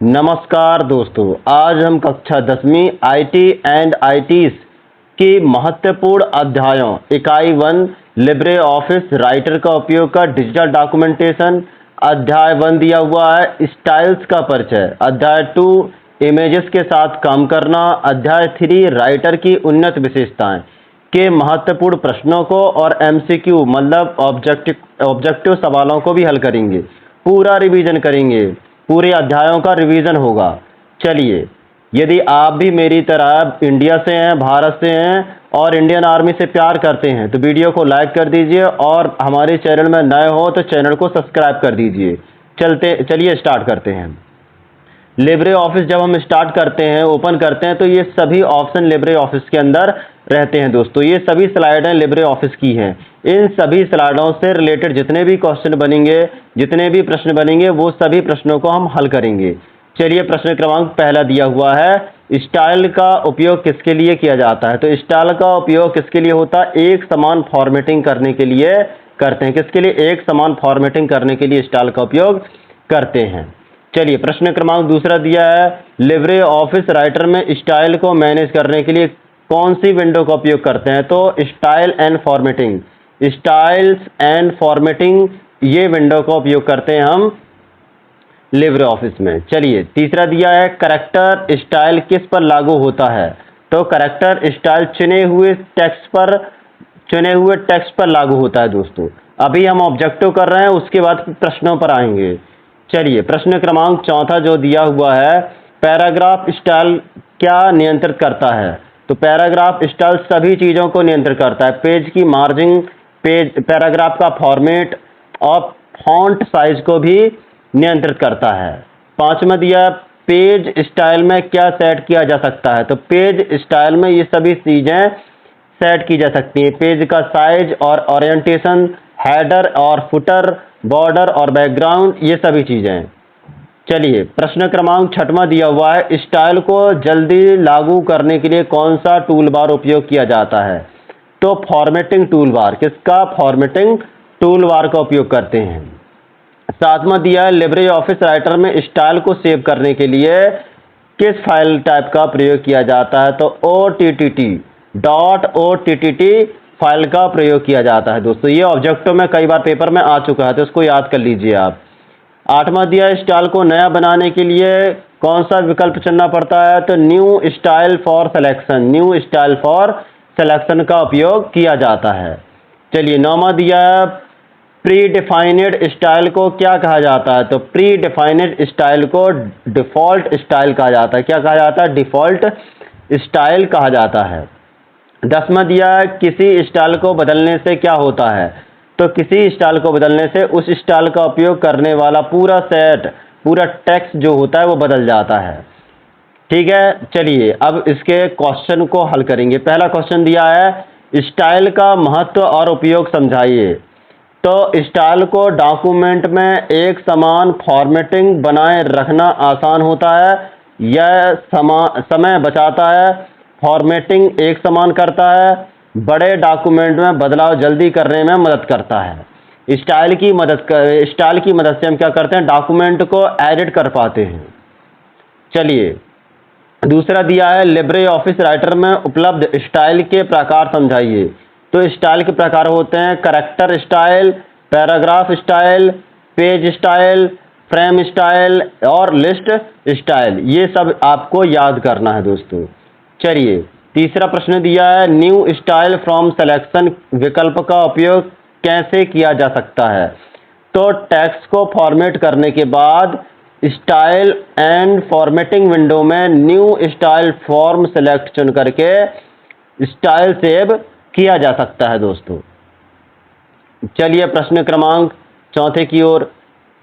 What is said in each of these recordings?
नमस्कार दोस्तों, आज हम कक्षा 10वीं आईटी एंड आईटीज की महत्वपूर्ण अध्यायों इकाई 1 लिब्रे ऑफिस राइटर का उपयोग कर डिजिटल डॉक्यूमेंटेशन, अध्याय 1 दिया हुआ है स्टाइल्स का परिचय, अध्याय 2 इमेजेस के साथ काम करना, अध्याय 3 राइटर की उन्नत विशेषताएं के महत्वपूर्ण प्रश्नों को और एमसीक्यू मतलब ऑब्जेक्टिव सवालों को भी हल करेंगे। पूरा रिवीजन करेंगे, पूरे अध्यायों का रिवीजन होगा। चलिए, यदि आप भी मेरी तरह इंडिया से हैं, भारत से हैं और इंडियन आर्मी से प्यार करते हैं तो वीडियो को लाइक कर दीजिए और हमारे चैनल में नए हो तो चैनल को सब्सक्राइब कर दीजिए। चलिए स्टार्ट करते हैं। लिब्रे ऑफिस जब हम स्टार्ट करते हैं, ओपन करते हैं तो ये सभी ऑप्शन लिब्रे ऑफिस के अंदर रहते हैं। दोस्तों, ये सभी स्लाइडें लिब्रे ऑफिस की हैं। इन सभी स्लाइडों से रिलेटेड जितने भी क्वेश्चन बनेंगे, जितने भी प्रश्न बनेंगे, वो सभी प्रश्नों को हम हल करेंगे। चलिए, प्रश्न क्रमांक पहला दिया हुआ है, स्टाइल का उपयोग किसके लिए किया जाता है? तो स्टाइल का उपयोग किसके लिए होता है? एक समान फॉर्मेटिंग करने के लिए करते हैं। किसके लिए? एक समान फॉर्मेटिंग करने के लिए स्टाइल का उपयोग करते हैं। चलिए, प्रश्न क्रमांक दूसरा दिया है, लिब्रे ऑफिस राइटर में स्टाइल को मैनेज करने के लिए कौन सी विंडो का उपयोग करते हैं? तो style and formatting, styles and formatting, ये विंडो का उपयोग करते हैं हम लिब्रे ऑफिस में। चलिए, तीसरा दिया है, करैक्टर स्टाइल किस पर लागू होता है? तो करैक्टर स्टाइल चुने हुए टेक्स्ट पर लागू होता है। दोस्तों, अभी हम ऑब्जेक्टिव कर रहे हैं, उसके बाद प्रश्नों पर आएंगे। चलिए, प्रश्न क्रमांक चौथा जो दिया हुआ है, पैराग्राफ स्टाइल क्या नियंत्रित करता है? तो पैराग्राफ स्टाइल सभी चीज़ों को नियंत्रित करता है। पेज की मार्जिंग, पैराग्राफ का फॉर्मेट और फॉन्ट साइज को भी नियंत्रित करता है। पांचवा दिया, पेज स्टाइल में क्या सेट किया जा सकता है? तो पेज स्टाइल में ये सभी चीज़ें सेट की जा सकती हैं। पेज का साइज और ओरिएंटेशन, हेडर और फुटर, बॉर्डर और बैकग्राउंड, ये सभी चीज़ें। चलिए, प्रश्न क्रमांक छठवां दिया हुआ है, स्टाइल को जल्दी लागू करने के लिए कौन सा टूल बार उपयोग किया जाता है? तो फॉर्मेटिंग टूल बार। किसका? फॉर्मेटिंग टूल बार का उपयोग करते हैं। सातवां दिया है, लिब्रे ऑफिस राइटर में स्टाइल को सेव करने के लिए किस फाइल टाइप का प्रयोग किया जाता है? तो OTT फाइल का प्रयोग किया जाता है। दोस्तों, ये ऑब्जेक्टिव में कई बार पेपर में आ चुका है तो इसको याद कर लीजिए आप। आठवां दिया, स्टाइल को नया बनाने के लिए कौन सा विकल्प चुनना पड़ता है? तो न्यू स्टाइल फॉर सिलेक्शन का उपयोग किया जाता है। चलिए, नौवां दिया है, प्री डिफाइनेड स्टाइल को क्या कहा जाता है? तो प्री डिफाइनेड स्टाइल को डिफ़ॉल्ट स्टाइल कहा जाता है। क्या कहा जाता है? डिफ़ॉल्ट स्टाइल कहा जाता है। 10वां दिया है, किसी स्टाइल को बदलने से क्या होता है? तो किसी स्टाइल को बदलने से उस स्टाइल का उपयोग करने वाला पूरा टेक्स्ट जो होता है वो बदल जाता है। ठीक है, चलिए अब इसके क्वेश्चन को हल करेंगे। पहला क्वेश्चन दिया है, स्टाइल का महत्व और उपयोग समझाइए। तो स्टाइल को डॉक्यूमेंट में एक समान फॉर्मेटिंग बनाए रखना आसान होता है। यह समय बचाता है। फॉर्मेटिंग एक समान करता है। बड़े डॉक्यूमेंट में बदलाव जल्दी करने में मदद करता है। स्टाइल की मदद से हम क्या करते हैं? डॉक्यूमेंट को एडिट कर पाते हैं। चलिए, दूसरा दिया है, लिब्रे ऑफिस राइटर में उपलब्ध स्टाइल के प्रकार समझाइए। तो स्टाइल के प्रकार होते हैं, character style, paragraph style, page style, frame style और लिस्ट स्टाइल। ये सब आपको याद करना है दोस्तों। चलिए, तीसरा प्रश्न दिया है, न्यू स्टाइल फ्रॉम सिलेक्शन विकल्प का उपयोग कैसे किया जा सकता है? तो टेक्स्ट को फॉर्मेट करने के बाद स्टाइल एंड फॉर्मेटिंग विंडो में न्यू स्टाइल फॉर्म सेलेक्ट चुन करके स्टाइल सेव किया जा सकता है दोस्तों। चलिए, प्रश्न क्रमांक चौथे की ओर,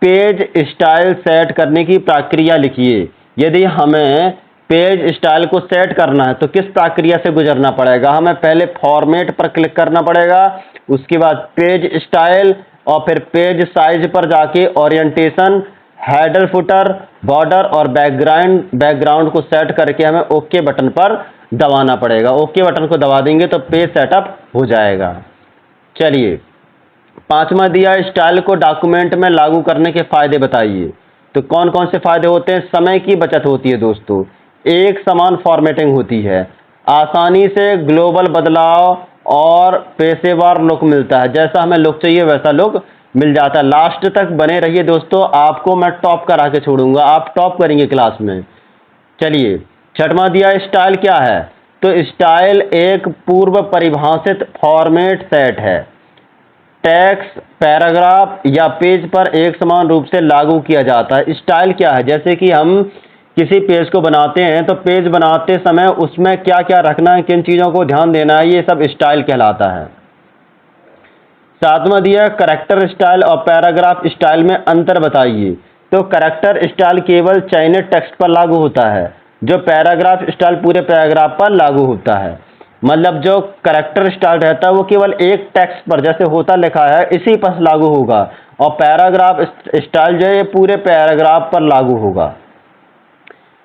पेज स्टाइल सेट करने की प्रक्रिया लिखिए। यदि हमें पेज स्टाइल को सेट करना है तो किस प्रक्रिया से गुजरना पड़ेगा? हमें पहले फॉर्मेट पर क्लिक करना पड़ेगा, उसके बाद पेज स्टाइल और फिर पेज साइज पर जाके ओरिएंटेशन, हेडर, फुटर, बॉर्डर और बैकग्राउंड को सेट करके हमें ओके बटन पर दबाना पड़ेगा। ओके बटन को दबा देंगे तो पेज सेटअप हो जाएगा। चलिए, पांचवा दिया, स्टाइल को डॉक्यूमेंट में लागू करने के फायदे बताइए। तो कौन कौन से फायदे होते हैं? समय की बचत होती है दोस्तों, एक समान फॉर्मेटिंग होती है, आसानी से ग्लोबल बदलाव और पेशेवर लुक मिलता है, जैसा हमें लुक चाहिए वैसा लुक मिल जाता है। लास्ट तक बने रहिए दोस्तों, आपको मैं टॉप करा के छोड़ूंगा, आप टॉप करेंगे क्लास में। चलिए, छठवां दिया स्टाइल क्या है? तो स्टाइल एक पूर्व परिभाषित फॉर्मेट सेट है, टेक्स्ट, पैराग्राफ या पेज पर एक समान रूप से लागू किया जाता है। स्टाइल क्या है? जैसे कि हम किसी पेज को बनाते हैं तो पेज बनाते समय उसमें क्या क्या रखना है, किन चीज़ों को ध्यान देना है, ये सब स्टाइल कहलाता है। सातवां दिया करेक्टर स्टाइल और पैराग्राफ स्टाइल में अंतर बताइए। तो करेक्टर स्टाइल केवल चयनित टेक्स्ट पर लागू होता है, जो पैराग्राफ स्टाइल पूरे पैराग्राफ पर लागू होता है। मतलब जो करेक्टर स्टाइल रहता है वो केवल एक टेक्स्ट पर, जैसे होता लिखा है इसी पर लागू होगा, और पैराग्राफ स्टाइल जो है ये पूरे पैराग्राफ पर लागू होगा।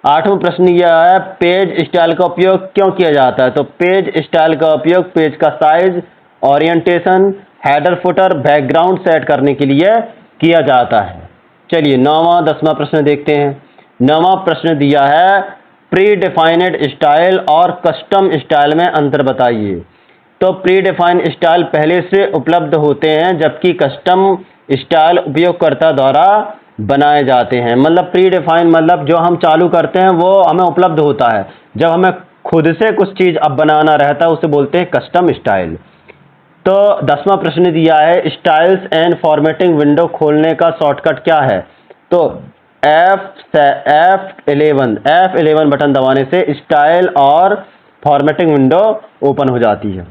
आठवां प्रश्न यह है, पेज स्टाइल का उपयोग क्यों किया जाता है? तो पेज स्टाइल का उपयोग पेज का size, orientation, header footer, background set करने के लिए किया जाता है। चलिए, नौवां 10वां प्रश्न देखते हैं। नौवां प्रश्न दिया है, प्री डिफाइनेड स्टाइल और कस्टम स्टाइल में अंतर बताइए। तो प्री डिफाइंड स्टाइल पहले से उपलब्ध होते हैं, जबकि कस्टम स्टाइल उपयोगकर्ता द्वारा बनाए जाते हैं। मतलब प्री डिफाइन मतलब जो हम चालू करते हैं वो हमें उपलब्ध होता है, जब हमें खुद से कुछ चीज़ अब बनाना रहता है उसे बोलते हैं कस्टम स्टाइल। तो 10वां प्रश्न दिया है, स्टाइल्स एंड फॉर्मेटिंग विंडो खोलने का शॉर्टकट क्या है? तो F11 बटन दबाने से स्टाइल और फॉर्मेटिंग विंडो ओपन हो जाती है।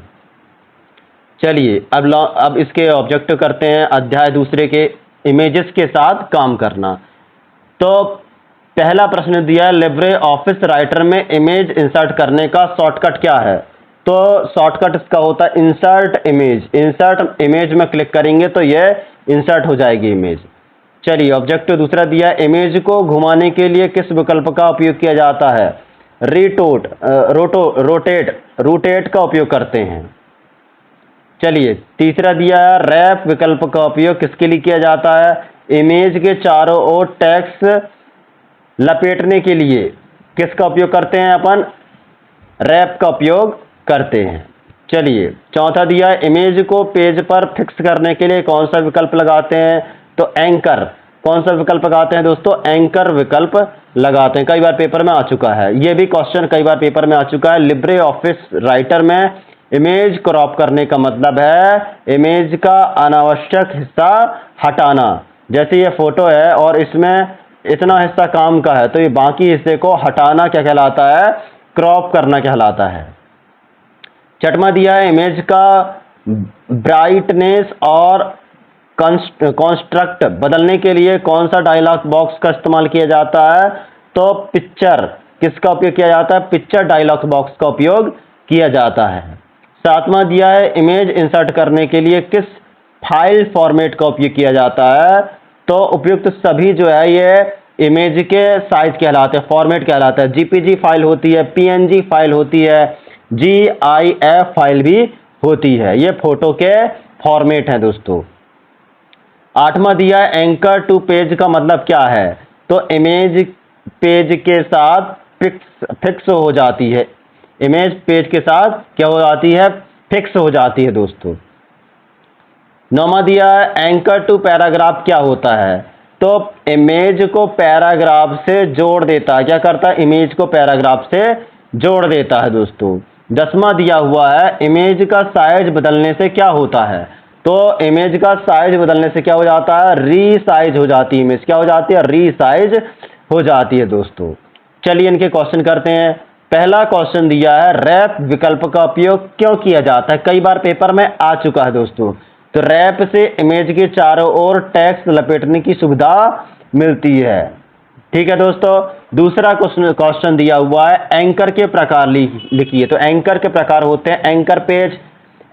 चलिए, अब इसके ऑब्जेक्टिव करते हैं। अध्याय दूसरे के इमेजेस के साथ काम करना। तो पहला प्रश्न दिया है, लिब्रे ऑफिस राइटर में इमेज इंसर्ट करने का शॉर्टकट क्या है? तो शॉर्टकट इसका होता है इंसर्ट इमेज। इंसर्ट इमेज में क्लिक करेंगे तो यह इंसर्ट हो जाएगी इमेज। चलिए, ऑब्जेक्टिव दूसरा दिया है, इमेज को घुमाने के लिए किस विकल्प का उपयोग किया जाता है? रोटेट का उपयोग करते हैं। चलिए, तीसरा दिया है, रैप विकल्प का उपयोग किसके लिए किया जाता है? इमेज के चारों ओर टेक्स्ट लपेटने के लिए किसका उपयोग करते हैं अपन? रैप का उपयोग करते हैं। चलिए, चौथा दिया है, इमेज को पेज पर फिक्स करने के लिए कौन सा विकल्प लगाते हैं? तो एंकर। कौन सा विकल्प लगाते हैं दोस्तों? एंकर विकल्प लगाते हैं। कई बार पेपर में आ चुका है, ये भी क्वेश्चन कई बार पेपर में आ चुका है। लिब्रे ऑफिस राइटर में इमेज क्रॉप करने का मतलब है इमेज का अनावश्यक हिस्सा हटाना। जैसे ये फोटो है और इसमें इतना हिस्सा काम का है, तो ये बाकी हिस्से को हटाना क्या कहलाता है? क्रॉप करना कहलाता है। छठवां दिया है, इमेज का ब्राइटनेस और कॉन्स्ट्रक्ट बदलने के लिए कौन सा डायलॉग बॉक्स का इस्तेमाल किया जाता है? तो पिक्चर। किसका उपयोग किया जाता है? पिक्चर डायलॉग बॉक्स का उपयोग किया जाता है। सातवां दिया है, इमेज इंसर्ट करने के लिए किस फाइल फॉर्मेट का उपयोग किया जाता है? तो उपयुक्त सभी जो है ये इमेज के साइज कहलाते हैं, फॉर्मेट कहलाता है। जीपीजी फाइल होती है, पीएनजी फाइल होती है, जीआईएफ फाइल भी होती है। ये फोटो के फॉर्मेट हैं दोस्तों। आठवां दिया है, एंकर टू पेज का मतलब क्या है? तो इमेज पेज के साथ फिक्स हो जाती है। इमेज पेज के साथ क्या हो जाती है? फिक्स हो जाती है दोस्तों। नौवां दिया है, एंकर टू पैराग्राफ क्या होता है? तो इमेज को पैराग्राफ से जोड़ देता है। क्या करता है? इमेज को पैराग्राफ से जोड़ देता है दोस्तों। 10वां दिया हुआ है, इमेज का साइज बदलने से क्या होता है? तो इमेज का साइज बदलने से क्या हो जाता है? रीसाइज हो जाती है इमेज। क्या हो जाती है? रीसाइज हो जाती है दोस्तों। चलिए, इनके क्वेश्चन करते हैं। पहला क्वेश्चन दिया है, रैप विकल्प का उपयोग क्यों किया जाता है? कई बार पेपर में आ चुका है दोस्तों। तो रैप से इमेज के चारों ओर टेक्स्ट लपेटने की सुविधा मिलती है। ठीक है दोस्तों। दूसरा क्वेश्चन दिया हुआ है, एंकर के प्रकार लिखिए। तो एंकर के प्रकार होते हैं, anchor page,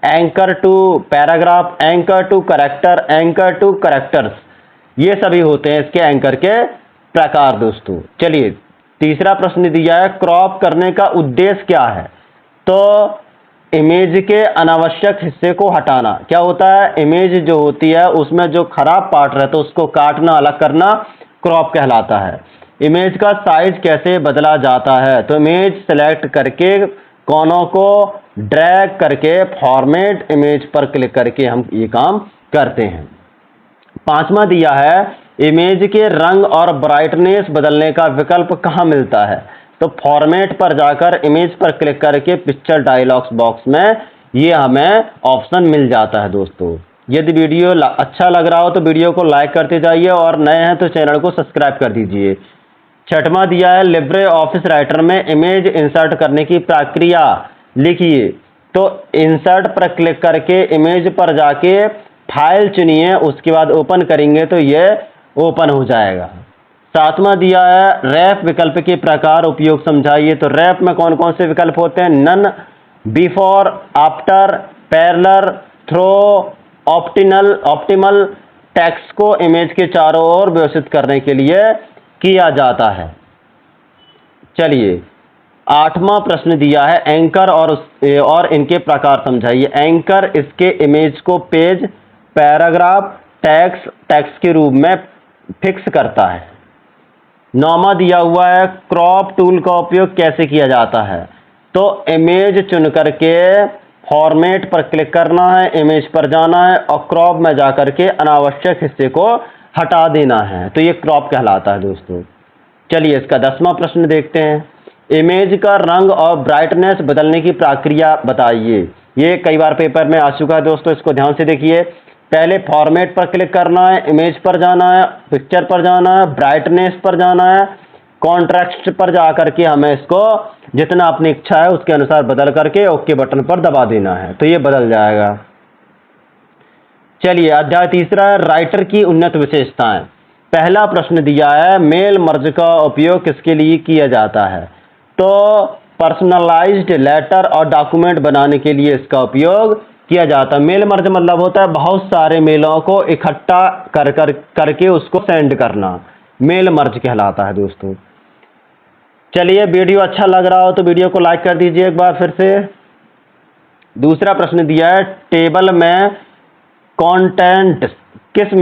anchor to paragraph, anchor to character, anchor to characters, ये सभी होते हैं इसके एंकर के प्रकार दोस्तों। चलिए, तीसरा प्रश्न दिया है, क्रॉप करने का उद्देश्य क्या है? तो इमेज के अनावश्यक हिस्से को हटाना। क्या होता है? इमेज जो होती है उसमें जो खराब पार्ट रहता है उसको काटना, अलग करना क्रॉप कहलाता है। इमेज का साइज कैसे बदला जाता है? तो इमेज सेलेक्ट करके कोनों को ड्रैग करके फॉर्मेट इमेज पर क्लिक करके हम ये काम करते हैं। पांचवा दिया है इमेज के रंग और ब्राइटनेस बदलने का विकल्प कहाँ मिलता है? तो फॉर्मेट पर जाकर इमेज पर क्लिक करके पिक्चर डायलॉग्स बॉक्स में ये हमें ऑप्शन मिल जाता है दोस्तों। यदि वीडियो अच्छा लग रहा हो तो वीडियो को लाइक करते जाइए और नए हैं तो चैनल को सब्सक्राइब कर दीजिए। छठवां दिया है लिब्रे ऑफिस राइटर में इमेज इंसर्ट करने की प्रक्रिया लिखिए। तो इंसर्ट पर क्लिक करके इमेज पर जाके फाइल चुनिए, उसके बाद ओपन करेंगे तो ये ओपन हो जाएगा। सातवां दिया है रैप विकल्प के प्रकार उपयोग समझाइए। तो रैप में कौन कौन से विकल्प होते हैं? None, before, after, parallel, through, optimal text को इमेज के चारों ओर व्यवस्थित करने के लिए किया जाता है। चलिए आठवां प्रश्न दिया है एंकर और इनके प्रकार समझाइए। एंकर इसके इमेज को पेज, पैराग्राफ, टेक्स्ट के रूप में फिक्स करता है। नौवां दिया हुआ है क्रॉप टूल का उपयोग कैसे किया जाता है? तो इमेज चुन करके फॉर्मेट पर क्लिक करना है, इमेज पर जाना है और क्रॉप में जाकर के अनावश्यक हिस्से को हटा देना है, तो ये क्रॉप कहलाता है दोस्तों। चलिए इसका 10वां प्रश्न देखते हैं। इमेज का रंग और ब्राइटनेस बदलने की प्रक्रिया बताइए। ये कई बार पेपर में आ चुका है दोस्तों, इसको ध्यान से देखिए। पहले फॉर्मेट पर क्लिक करना है, इमेज पर जाना है, पिक्चर पर जाना है, ब्राइटनेस पर जाना है, कॉन्ट्रास्ट पर जाकर के हमें इसको जितना अपनी इच्छा है उसके अनुसार बदल करके ओके बटन पर दबा देना है, तो ये बदल जाएगा। चलिए अध्याय तीसरा है राइटर की उन्नत विशेषताएं। पहला प्रश्न दिया है मेल मर्ज का उपयोग किसके लिए किया जाता है? तो पर्सनलाइज्ड लेटर और डॉक्यूमेंट बनाने के लिए इसका उपयोग किया जाता है। मेल मर्ज मतलब होता है बहुत सारे मेलों को इकट्ठा करके उसको सेंड करना, मेल मर्ज कहलाता है दोस्तों। चलिए वीडियो अच्छा लग रहा हो तो वीडियो को लाइक कर दीजिए एक बार फिर से। दूसरा प्रश्न दिया है टेबल में कंटेंट किस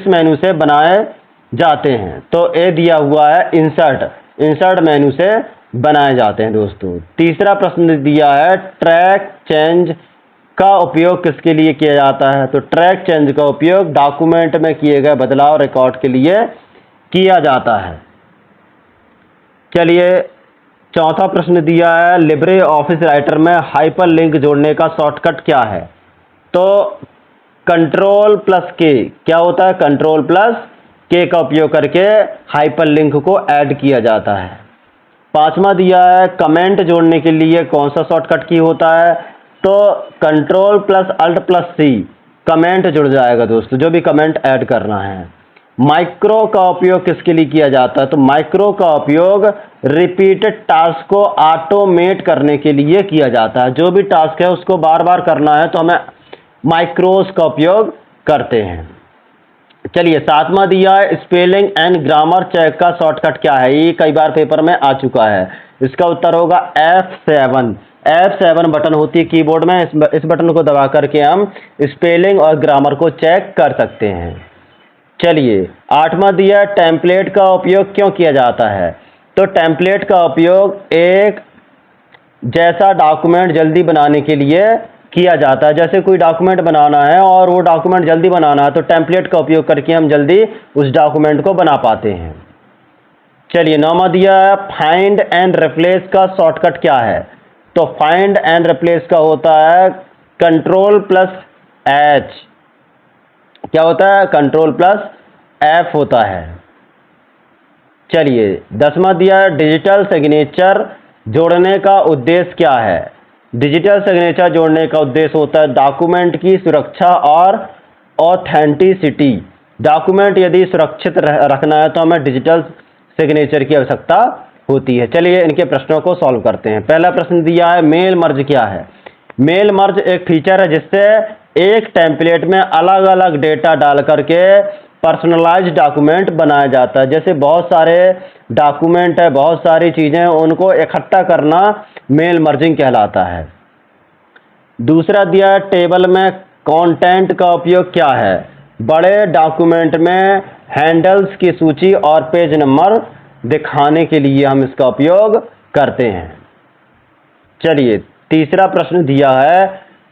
मेनू से बनाए जाते हैं? तो ए दिया हुआ है इंसर्ट मेनू से बनाए जाते हैं दोस्तों। तीसरा प्रश्न दिया है ट्रैक चेंज का उपयोग किसके लिए किया जाता है? तो ट्रैक चेंज का उपयोग डॉक्यूमेंट में किए गए बदलाव रिकॉर्ड के लिए किया जाता है। चलिए चौथा प्रश्न दिया है लिब्रे ऑफिस राइटर में हाइपरलिंक जोड़ने का शॉर्टकट क्या है? तो Ctrl+K क्या होता है? Ctrl+K का उपयोग करके हाइपरलिंक को ऐड किया जाता है। पांचवा दिया है कमेंट जोड़ने के लिए कौन सा शॉर्टकट की होता है? तो Ctrl+Alt+C कमेंट जुड़ जाएगा दोस्तों, जो भी कमेंट ऐड करना है। माइक्रो का उपयोग किसके लिए किया जाता है? तो माइक्रो का उपयोग रिपीटेड टास्क को ऑटोमेट करने के लिए किया जाता है। जो भी टास्क है उसको बार बार करना है तो हमें माइक्रोस का उपयोग करते हैं। चलिए सातवां दिया है स्पेलिंग एंड ग्रामर चेक का शॉर्टकट क्या है? ये कई बार पेपर में आ चुका है। इसका उत्तर होगा F7 बटन होती है कीबोर्ड में, इस बटन को दबा करके हम स्पेलिंग और ग्रामर को चेक कर सकते हैं। चलिए आठवां दिया टेम्पलेट का उपयोग क्यों किया जाता है? तो टेम्पलेट का उपयोग एक जैसा डॉक्यूमेंट जल्दी बनाने के लिए किया जाता है। जैसे कोई डॉक्यूमेंट बनाना है और वो डॉक्यूमेंट जल्दी बनाना है तो टेम्पलेट का उपयोग करके हम जल्दी उस डॉक्यूमेंट को बना पाते हैं। चलिए नौवां दिया है फाइंड एंड रिप्लेस का शॉर्टकट क्या है? तो फाइंड एंड रिप्लेस का होता है Ctrl+H। क्या होता है? Ctrl+F होता है। चलिए 10वां दिया है डिजिटल सिग्नेचर जोड़ने का उद्देश्य क्या है? डिजिटल सिग्नेचर जोड़ने का उद्देश्य होता है डॉक्यूमेंट की सुरक्षा और ऑथेंटिसिटी। डॉक्यूमेंट यदि सुरक्षित रखना है तो हमें डिजिटल सिग्नेचर की आवश्यकता होती है। चलिए इनके प्रश्नों को सॉल्व करते हैं। पहला प्रश्न दिया है मेल मर्ज क्या है? मेल मर्ज एक फीचर है जिससे एक टेम्पलेट में अलग अलग डेटा डाल करके पर्सनलाइज्ड डॉक्यूमेंट बनाया जाता है। जैसे बहुत सारे डॉक्यूमेंट है, बहुत सारी चीज़ें, उनको इकट्ठा करना मेल मर्जिंग कहलाता है। दूसरा दिया टेबल में कंटेंट का उपयोग क्या है? बड़े डॉक्यूमेंट में हैंडल्स की सूची और पेज नंबर दिखाने के लिए हम इसका उपयोग करते हैं। चलिए तीसरा प्रश्न दिया है,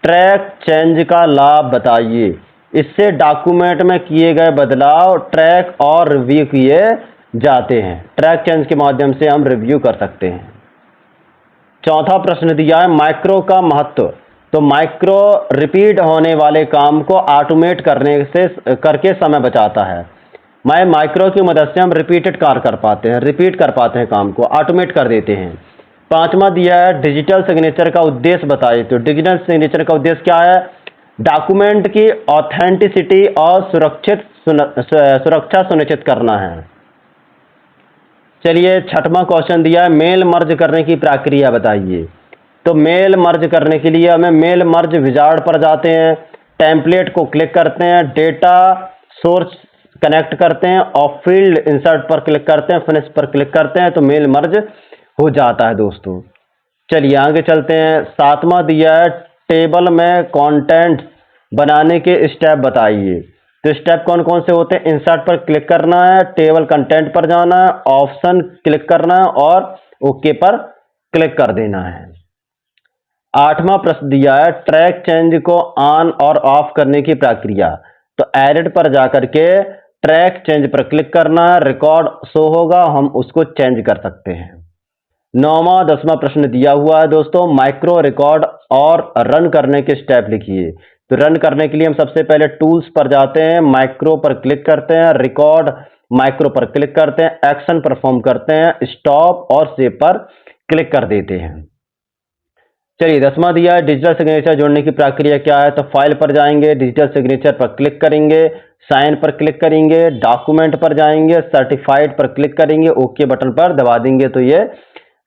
ट्रैक चेंज का लाभ बताइए। इससे डॉक्यूमेंट में किए गए बदलाव ट्रैक और रिव्यू किए जाते हैं। ट्रैक चेंज के माध्यम से हम रिव्यू कर सकते हैं। चौथा प्रश्न दिया है, माइक्रो का महत्व। तो माइक्रो रिपीट होने वाले काम को ऑटोमेट करके समय बचाता है। माइक्रो की मदद से हम रिपीट कर पाते हैं काम को, ऑटोमेट कर देते हैं। पांचवा दिया है, डिजिटल सिग्नेचर का उद्देश्य बताइए। तो डिजिटल सिग्नेचर का उद्देश्य क्या है? डॉक्यूमेंट की ऑथेंटिसिटी और सुरक्षा सुनिश्चित करना है। चलिए छठवां क्वेश्चन दिया है, मेल मर्ज करने की प्रक्रिया बताइए। तो मेल मर्ज करने के लिए हमें मेल मर्ज विजार्ड पर जाते हैं, टेम्पलेट को क्लिक करते हैं, डेटा सोर्स कनेक्ट करते हैं और फील्ड इंसर्ट पर क्लिक करते हैं, फिनिश पर क्लिक करते हैं, तो मेल मर्ज हो जाता है दोस्तों। चलिए आगे चलते हैं। सातवां दिया है, टेबल में कंटेंट बनाने के स्टेप बताइए। तो स्टेप कौन कौन से होते हैं? इंसर्ट पर क्लिक करना है, टेबल कंटेंट पर जाना है, ऑप्शन क्लिक करना है और ओके पर क्लिक कर देना है। आठवां प्रश्न दिया है, ट्रैक चेंज को ऑन और ऑफ करने की प्रक्रिया। तो एडिट पर जाकर के ट्रैक चेंज पर क्लिक करना है, रिकॉर्ड शो होगा, हम उसको चेंज कर सकते हैं। नौवां 10वां प्रश्न दिया हुआ है दोस्तों, माइक्रो रिकॉर्ड और रन करने के स्टेप लिखिए। तो रन करने के लिए हम सबसे पहले टूल्स पर जाते हैं, माइक्रो पर क्लिक करते हैं, रिकॉर्ड माइक्रो पर क्लिक करते हैं, एक्शन परफॉर्म करते हैं, स्टॉप और सेव पर क्लिक कर देते हैं। चलिए 10वां दिया है, डिजिटल सिग्नेचर जोड़ने की प्रक्रिया क्या है। तो फाइल पर जाएंगे, डिजिटल सिग्नेचर पर क्लिक करेंगे, साइन पर क्लिक करेंगे, डॉक्यूमेंट पर जाएंगे, सर्टिफाइड पर क्लिक करेंगे, ओके बटन पर दबा देंगे तो ये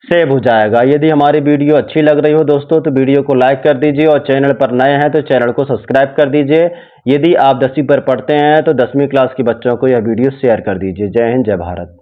सेव हो जाएगा। यदि हमारी वीडियो अच्छी लग रही हो दोस्तों तो वीडियो को लाइक कर दीजिए और चैनल पर नए हैं तो चैनल को सब्सक्राइब कर दीजिए। यदि आप 10वीं पर पढ़ते हैं तो 10वीं क्लास के बच्चों को यह वीडियो शेयर कर दीजिए। जय हिंद, जय भारत।